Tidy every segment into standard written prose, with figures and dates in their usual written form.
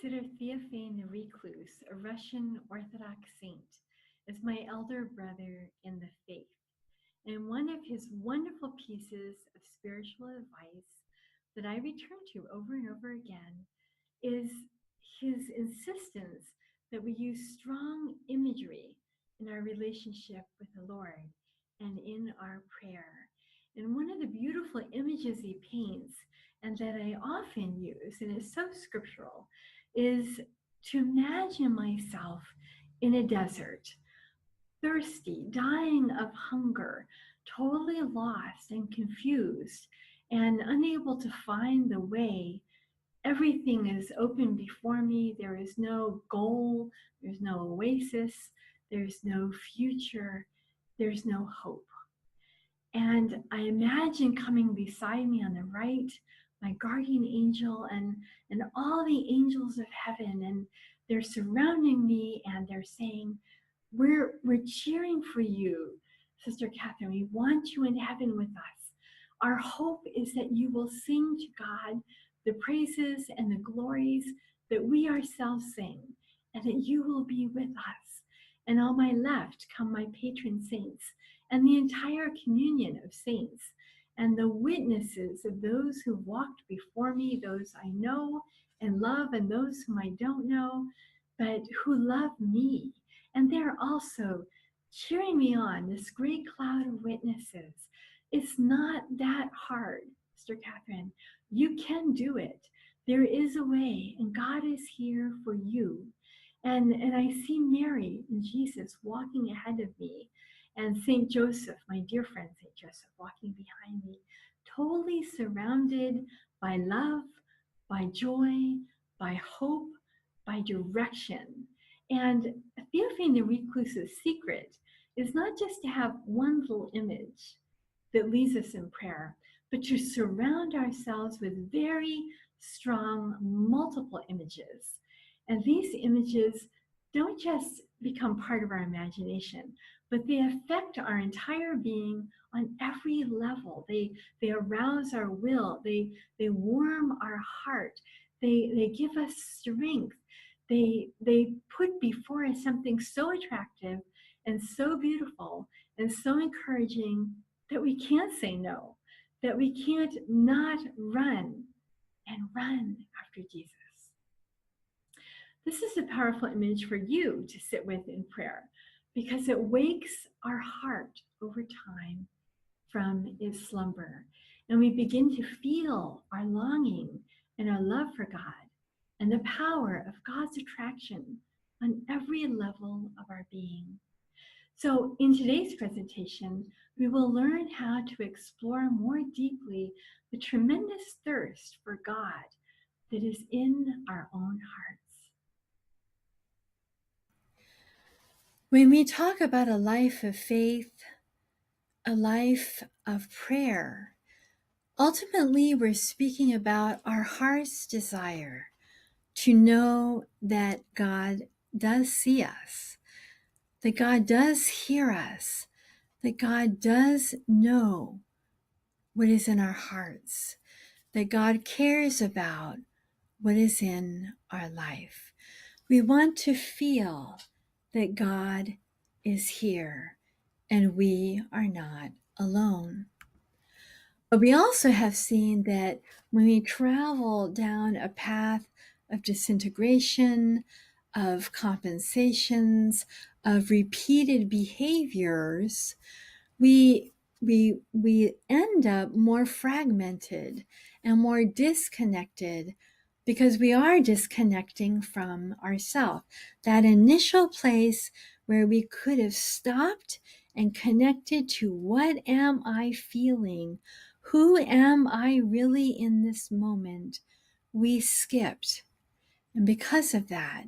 consider Theophane the Recluse, a Russian Orthodox saint, as my elder brother in the faith. And one of his wonderful pieces of spiritual advice that I return to over and over again is his insistence that we use strong imagery in our relationship with the Lord and in our prayer. And one of the beautiful images he paints, and that I often use, and is so scriptural, is to imagine myself in a desert, thirsty, dying of hunger, totally lost and confused, and unable to find the way. Everything is open before me. There is no goal, there's no oasis, there's no future, there's no hope. And I imagine coming beside me on the right, my guardian angel and all the angels of heaven, and they're surrounding me and they're saying, we're cheering for you, Sister Catherine. We want you in heaven with us. Our hope is that you will sing to God the praises and the glories that we ourselves sing, and that you will be with us. And on my left come my patron saints and the entire communion of saints and the witnesses of those who walked before me, those I know and love and those whom I don't know, but who love me. And they're also cheering me on, this great cloud of witnesses. It's not that hard, Sister Catherine. You can do it. There is a way, and God is here for you. And I see Mary and Jesus walking ahead of me, and St. Joseph, my dear friend St. Joseph, walking behind me, totally surrounded by love, by joy, by hope, by direction. And Theophane the Recluse's secret is not just to have one little image that leads us in prayer, but to surround ourselves with very strong multiple images. And these images don't just become part of our imagination, but they affect our entire being on every level. They arouse our will, they warm our heart, they give us strength. They put before us something so attractive and so beautiful and so encouraging that we can't say no, that we can't not run and run after Jesus. This is a powerful image for you to sit with in prayer because it wakes our heart over time from its slumber. And we begin to feel our longing and our love for God and the power of God's attraction on every level of our being. So in today's presentation, we will learn how to explore more deeply the tremendous thirst for God that is in our own hearts. When we talk about a life of faith, a life of prayer, ultimately we're speaking about our heart's desire to know that God does see us, that God does hear us, that God does know what is in our hearts, that God cares about what is in our life. We want to feel that God is here and we are not alone. But we also have seen that when we travel down a path of disintegration, of compensations, of repeated behaviors, we end up more fragmented and more disconnected because we are disconnecting from ourselves. That initial place where we could have stopped and connected to what am I feeling? Who am I really in this moment? We skipped. And because of that,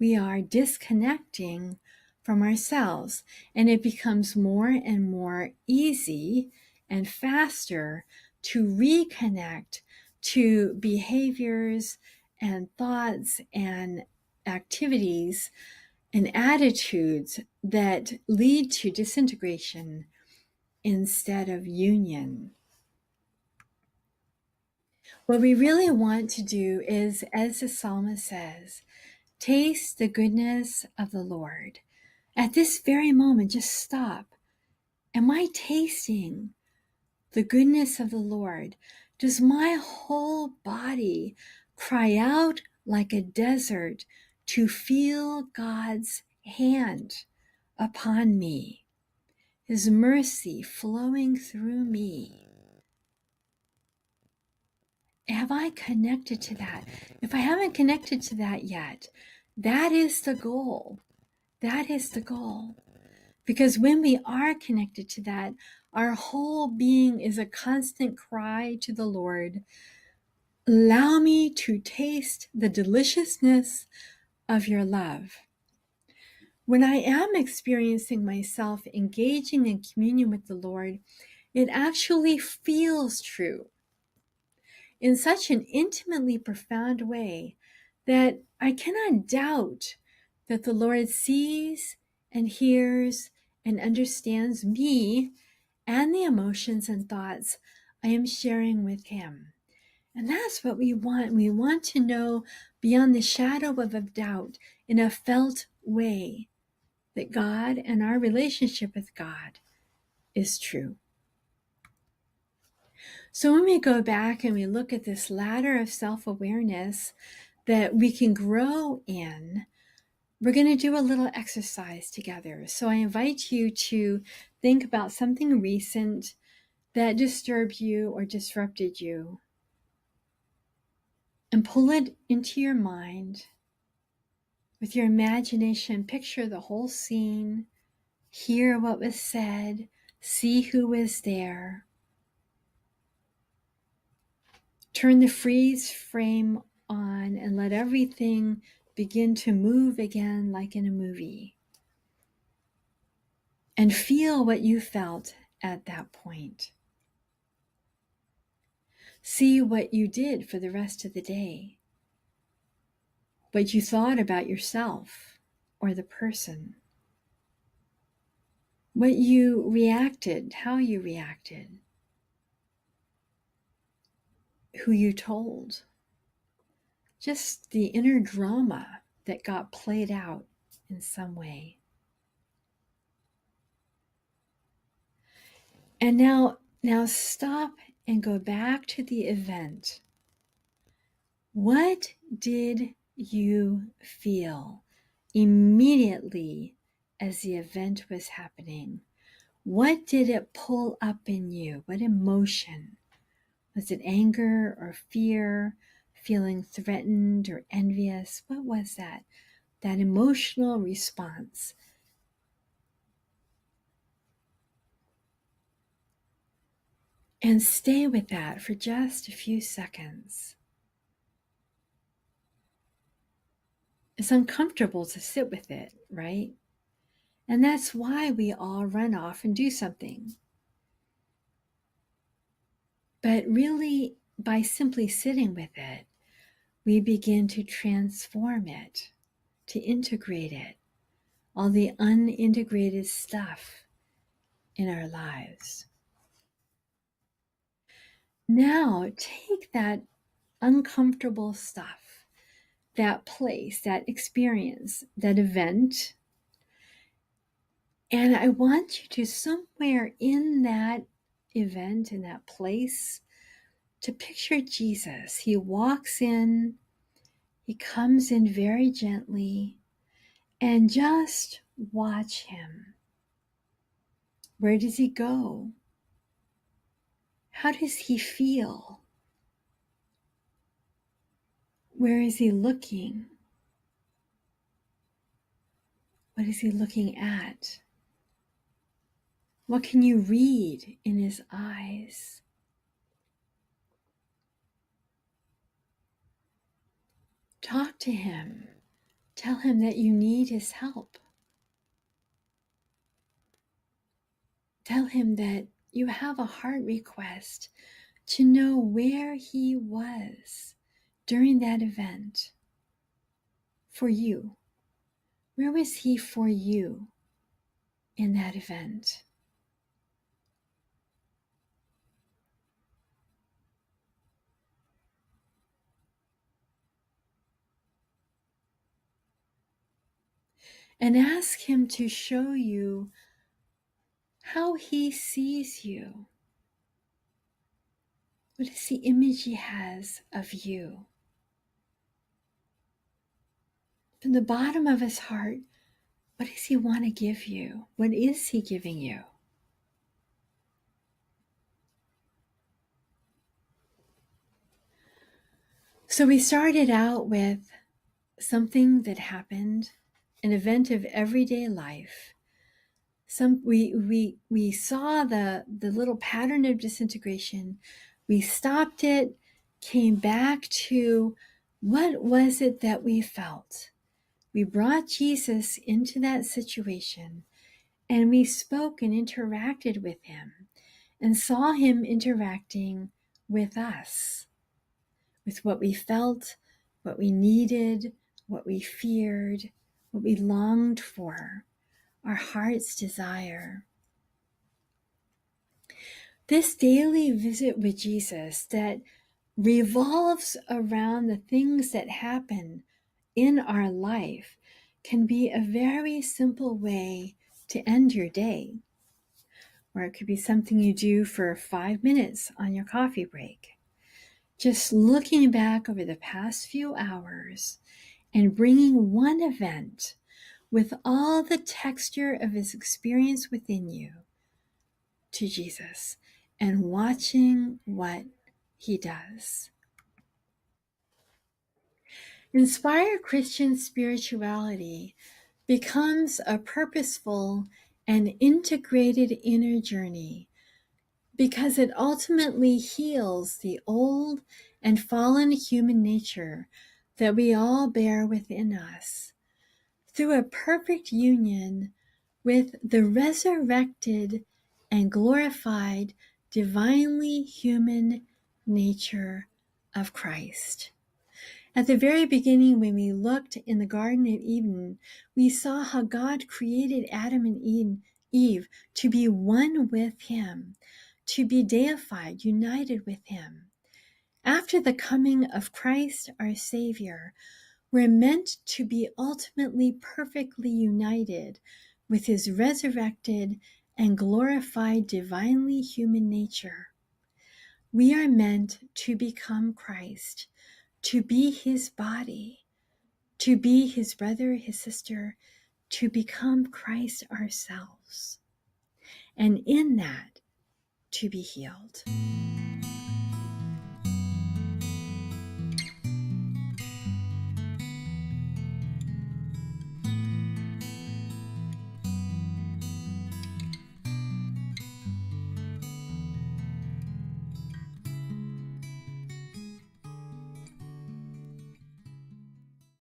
we are disconnecting from ourselves. And it becomes more and more easy and faster to reconnect to behaviors and thoughts and activities and attitudes that lead to disintegration instead of union. What we really want to do is, as the psalmist says, taste the goodness of the Lord. At this very moment, just stop. Am I tasting the goodness of the Lord? Does my whole body cry out like a desert to feel God's hand upon me, His mercy flowing through me? Have I connected to that? If I haven't connected to that yet, that is the goal. That is the goal. Because when we are connected to that, our whole being is a constant cry to the Lord, allow me to taste the deliciousness of your love. When I am experiencing myself engaging in communion with the Lord, it actually feels true in such an intimately profound way that I cannot doubt that the Lord sees and hears and understands me and the emotions and thoughts I am sharing with Him. And that's what we want. We want to know beyond the shadow of a doubt, in a felt way, that God and our relationship with God is true. So when we go back and we look at this ladder of self-awareness that we can grow in, we're going to do a little exercise together. So I invite you to think about something recent that disturbed you or disrupted you, and pull it into your mind. With your imagination, picture the whole scene, hear what was said, see who was there. Turn the freeze frame on and let everything begin to move again like in a movie. And feel what you felt at that point. See what you did for the rest of the day. What you thought about yourself or the person. What you reacted, how you reacted. Who you told. Just the inner drama that got played out in some way. And now stop and go back to the event. What did you feel immediately as the event was happening? What did it pull up in you? What emotion? Was it anger or fear, feeling threatened or envious? What was that? That emotional response. And stay with that for just a few seconds. It's uncomfortable to sit with it, right? And that's why we all run off and do something. But really, by simply sitting with it, we begin to transform it, to integrate it, all the unintegrated stuff in our lives. Now, take that uncomfortable stuff, that place, that experience, that event, and I want you to, somewhere in that event, in that place, to picture Jesus. He walks in, He comes in very gently, and just watch Him. Where does He go? How does He feel? Where is He looking? What is He looking at? What can you read in His eyes? Talk to Him. Tell Him that you need His help. Tell Him that you have a heart request to know where He was during that event for you. Where was He for you in that event? and ask Him to show you how He sees you. What is the image He has of you? From the bottom of His heart, what does He want to give you? What is He giving you? So we started out with something that happened, an event of everyday life. We saw the little pattern of disintegration. We stopped it, came back to what was it that we felt. We brought Jesus into that situation, and we spoke and interacted with Him and saw Him interacting with us, with what we felt, what we needed, what we feared, what we longed for, our heart's desire. This daily visit with Jesus that revolves around the things that happen in our life can be a very simple way to end your day. Or it could be something you do for 5 minutes on your coffee break. Just looking back over the past few hours and bringing one event with all the texture of His experience within you to Jesus and watching what He does. Inspired Christian spirituality becomes a purposeful and integrated inner journey because it ultimately heals the old and fallen human nature that we all bear within us through a perfect union with the resurrected and glorified divinely human nature of Christ. At the very beginning, when we looked in the Garden of Eden, we saw how God created Adam and Eve to be one with Him, to be deified, united with Him. After the coming of Christ, our Savior, we're meant to be ultimately perfectly united with His resurrected and glorified divinely human nature. We are meant to become Christ, to be His body, to be His brother, His sister, to become Christ ourselves, and in that, to be healed.